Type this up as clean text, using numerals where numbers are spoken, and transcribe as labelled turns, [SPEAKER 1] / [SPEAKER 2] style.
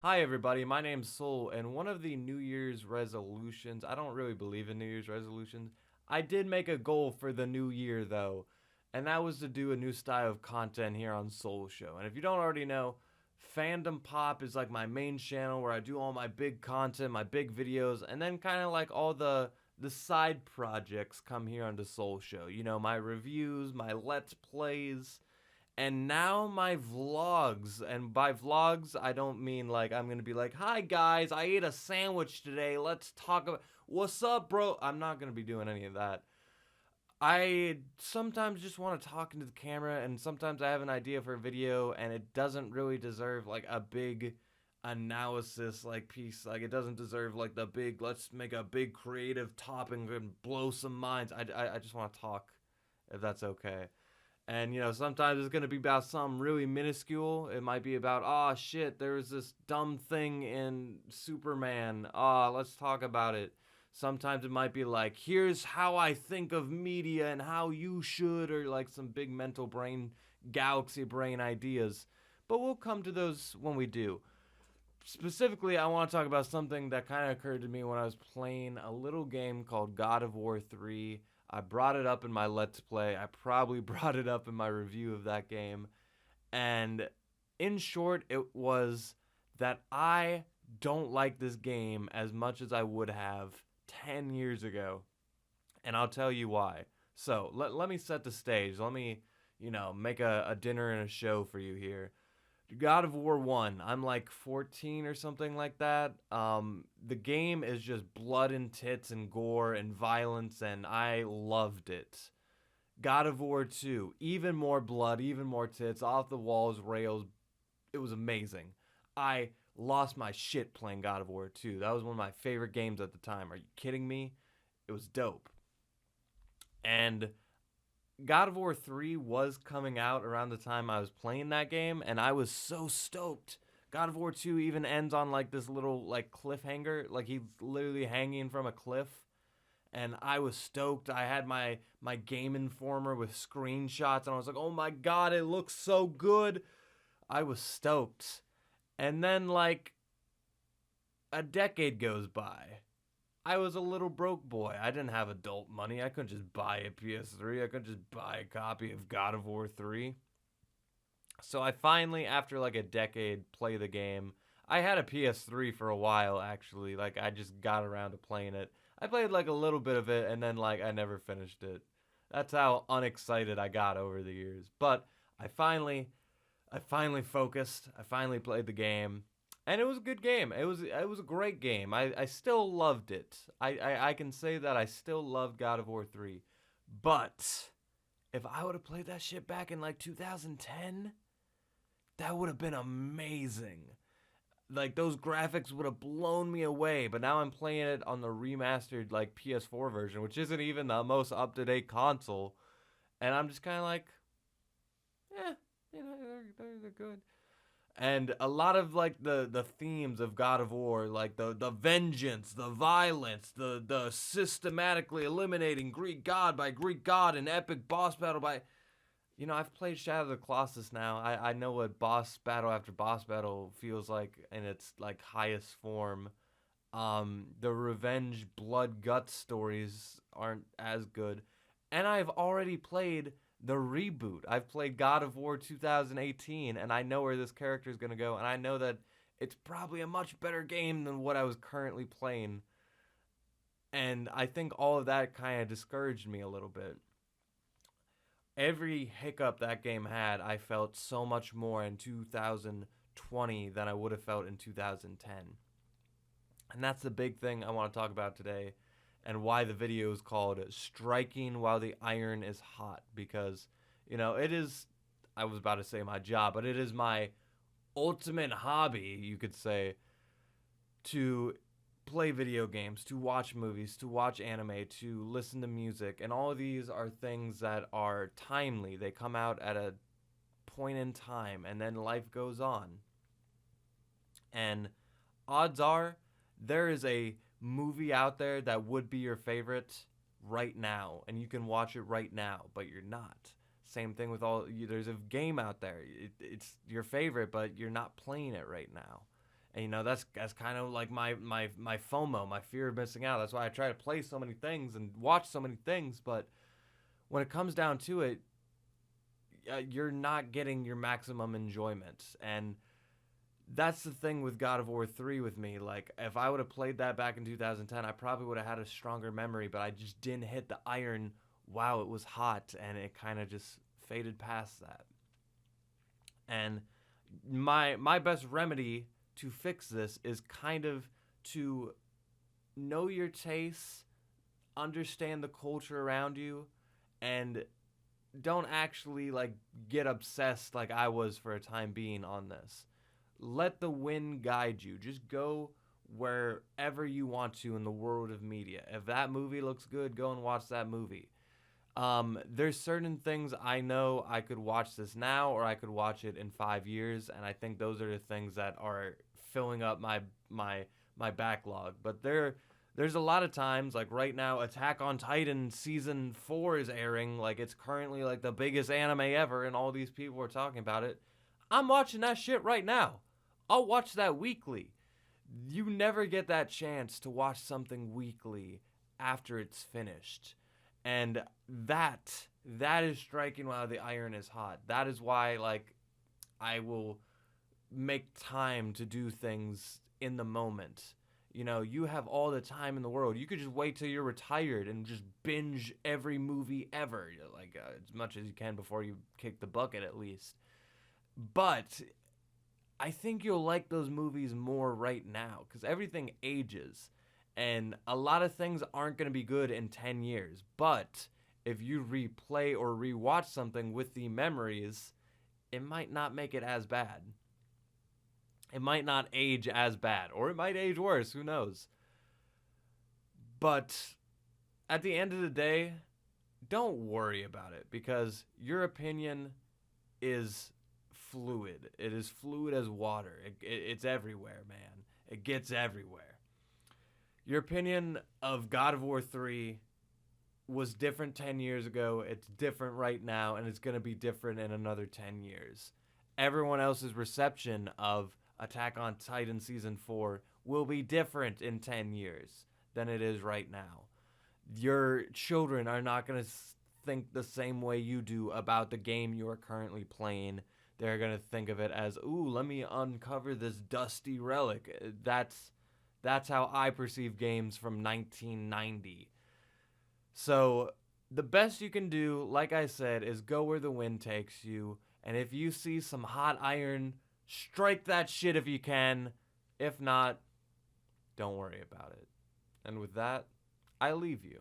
[SPEAKER 1] Hi, everybody. My name's Sol, and one of the New Year's resolutions, I don't really believe in New Year's resolutions. I did make a goal for the new year, though, and that was to do a new style of content here on Solshow. And if you don't already know, Fandom Pop is like my main channel where I do all my big content, my big videos, and then kind of like all the side projects come here onto Solshow. You know, my reviews, my Let's Plays, and now my vlogs. And by vlogs, I don't mean like I'm gonna be like, hi guys, I ate a sandwich today, let's talk about what's up, bro. I'm not gonna be doing any of that. I sometimes just want to talk into the camera, and sometimes I have an idea for a video and it doesn't really deserve like a big analysis like piece. Like it doesn't deserve like the big let's make a big creative topic and blow some minds. I just want to talk, if that's okay. And sometimes it's gonna be about something really minuscule. It might be about, oh shit, there was this dumb thing in Superman. Let's talk about it. Sometimes it might be like, here's how I think of media and how you should, or like some big mental brain, galaxy brain ideas. But we'll come to those when we do. Specifically, I want to talk about something that kind of occurred to me when I was playing a little game called God of War 3. I brought it up in my Let's Play. I probably brought it up in my review of that game. And in short, it was that I don't like this game as much as I would have 10 years ago. And I'll tell you why. So, let me set the stage. Let me, make a dinner and a show for you here. God of War 1, I'm like 14 or something like that. The game is just blood and tits and gore and violence, and I loved it. God of War 2, even more blood, even more tits, off the walls, rails. It was amazing. I lost my shit playing God of War 2. That was one of my favorite games at the time. Are you kidding me? It was dope. And God of War 3 was coming out around the time I was playing that game, and I was so stoked. God of War 2 even ends on like this little like cliffhanger, like he's literally hanging from a cliff, and I was stoked. I had my Game Informer with screenshots, and I was like, "Oh my god, it looks so good." I was stoked. And then like a decade goes by. I was a little broke boy. I didn't have adult money. I couldn't just buy a PS3. I couldn't just buy a copy of God of War 3. So I finally, after like a decade, play the game. I had a PS3 for a while, actually. Like, I just got around to playing it. I played like a little bit of it, and then like I never finished it. That's how unexcited I got over the years. But I finally focused. I finally played the game, and it was a good game. It was a great game. I still loved it. I can say that I still love God of War 3. But if I would have played that shit back in like 2010, that would have been amazing. Like those graphics would have blown me away. But now I'm playing it on the remastered like PS4 version, which isn't even the most up to date console, and I'm just kind of like, eh, they're good. And a lot of like the themes of God of War, like the vengeance, the violence, the systematically eliminating Greek god by Greek god, and epic boss battle by, I've played Shadow of the Colossus now. I know what boss battle after boss battle feels like in its like highest form. The revenge blood guts stories aren't as good, and I've already played the reboot. I've played God of War 2018, and I know where this character is going to go, and I know that it's probably a much better game than what I was currently playing. And I think all of that kind of discouraged me a little bit. Every hiccup that game had, I felt so much more in 2020 than I would have felt in 2010. And that's the big thing I want to talk about today, and why the video is called Striking While the Iron is Hot. Because, it is, I was about to say my job, but it is my ultimate hobby, you could say, to play video games, to watch movies, to watch anime, to listen to music. And all of these are things that are timely. They come out at a point in time, and then life goes on. And odds are there is a movie out there that would be your favorite right now, and you can watch it right now, but you're not. Same thing with there's a game out there. It's your favorite, but you're not playing it right now. And that's kind of like my FOMO, my fear of missing out. That's why I try to play so many things and watch so many things. But when it comes down to it, you're not getting your maximum enjoyment. And that's the thing with God of War 3 with me. Like, if I would have played that back in 2010, I probably would have had a stronger memory, but I just didn't hit the iron while it was hot, and it kind of just faded past that. And my best remedy to fix this is kind of to know your tastes, understand the culture around you, and don't actually like get obsessed like I was for a time being on this. Let the wind guide you. Just go wherever you want to in the world of media. If that movie looks good, go and watch that movie. There's certain things I know I could watch this now or I could watch it in 5 years, and I think those are the things that are filling up my backlog. But there's a lot of times, like right now, Attack on Titan season 4 is airing. Like, it's currently like the biggest anime ever, and all these people are talking about it. I'm watching that shit right now. I'll watch that weekly. You never get that chance to watch something weekly after it's finished. And that is striking while the iron is hot. That is why, like, I will make time to do things in the moment. You have all the time in the world. You could just wait till you're retired and just binge every movie ever, like as much as you can before you kick the bucket at least. But I think you'll like those movies more right now because everything ages. And a lot of things aren't going to be good in 10 years. But if you replay or rewatch something with the memories, it might not make it as bad. It might not age as bad, or it might age worse. Who knows? But at the end of the day, don't worry about it because your opinion is fluid. It is fluid as water. It's everywhere, man. It gets everywhere. Your opinion of God of War 3 was different 10 years ago. It's different right now, and it's going to be different in another 10 years. Everyone else's reception of Attack on Titan Season 4 will be different in 10 years than it is right now. Your children are not going to think the same way you do about the game you are currently playing. They're going to think of it as, ooh, let me uncover this dusty relic. That's how I perceive games from 1990. So the best you can do, like I said, is go where the wind takes you. And if you see some hot iron, strike that shit if you can. If not, don't worry about it. And with that, I leave you.